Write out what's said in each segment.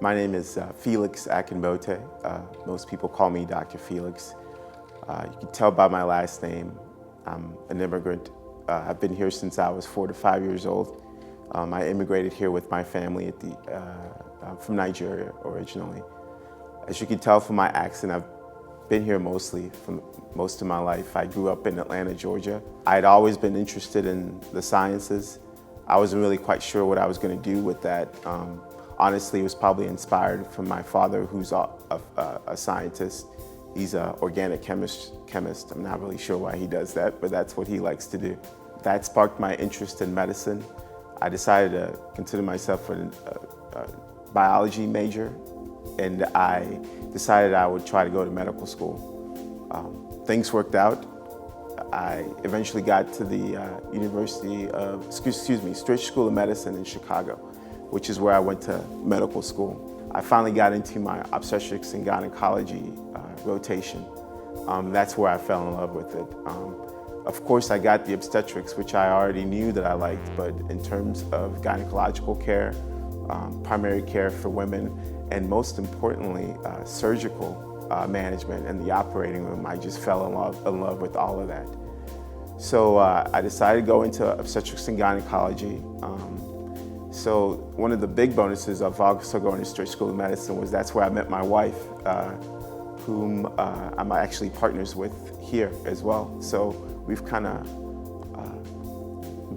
My name is Felix Akinbote. Most people call me Dr. Felix. You can tell by my last name, I'm an immigrant. I've been here since I was 4 to 5 years old. I immigrated here with my family from Nigeria originally. As you can tell from my accent, I've been here mostly for most of my life. I grew up in Atlanta, Georgia. I'd always been interested in the sciences. I wasn't really quite sure what I was going to do with that. Honestly, it was probably inspired from my father, who's a scientist. He's an organic chemist. I'm not really sure why he does that, but that's what he likes to do. That sparked my interest in medicine. I decided to consider myself a biology major, and I decided I would try to go to medical school. Things worked out. I eventually got to the Stritch School of Medicine in Chicago, which is where I went to medical school. I finally got into my obstetrics and gynecology rotation. That's where I fell in love with it. Of course, I got the obstetrics, which I already knew that I liked, but in terms of gynecological care, primary care for women, and most importantly, surgical management and the operating room, I just fell in love with all of that. So I decided to go into obstetrics and gynecology. So one of the big bonuses of also going to Stritch School of Medicine was that's where I met my wife, whom I'm actually partners with here as well. So we've kind of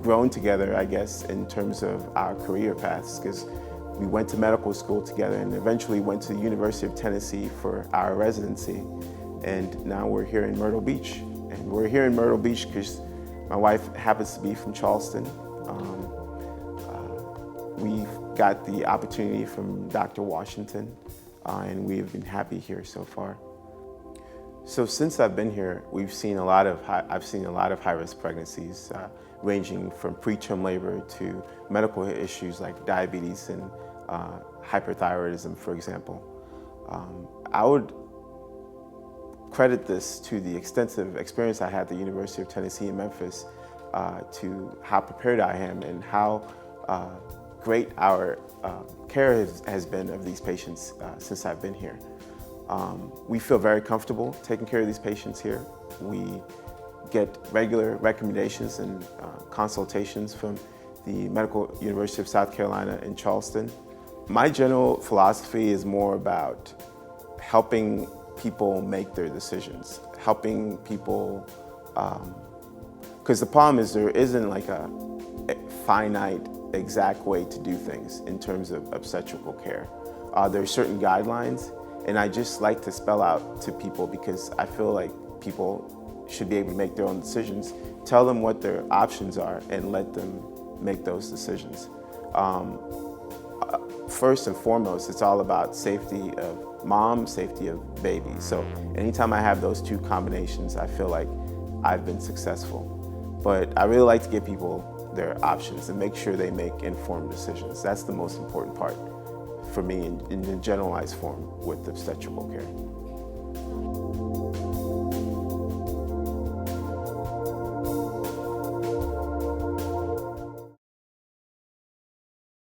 grown together, I guess, in terms of our career paths, because we went to medical school together and eventually went to the University of Tennessee for our residency. And now we're here in Myrtle Beach. And we're here in Myrtle Beach because my wife happens to be from Charleston. We've got the opportunity from Dr. Washington, and we've been happy here so far. So since I've been here, I've seen a lot of high-risk pregnancies, ranging from preterm labor to medical issues like diabetes and hyperthyroidism, for example. I would credit this to the extensive experience I had at the University of Tennessee in Memphis, to how prepared I am and how great our care has been of these patients since I've been here. We feel very comfortable taking care of these patients here. We get regular recommendations and consultations from the Medical University of South Carolina in Charleston. My general philosophy is more about helping people make their decisions, helping people, because the problem is there isn't like a finite exact way to do things in terms of obstetrical care. There are certain guidelines, and I just like to spell out to people because I feel like people should be able to make their own decisions. Tell them what their options are and let them make those decisions. First and foremost, it's all about safety of mom, safety of baby. So anytime I have those two combinations, I feel like I've been successful. But I really like to give people their options and make sure they make informed decisions. That's the most important part for me in a generalized form with obstetrical care.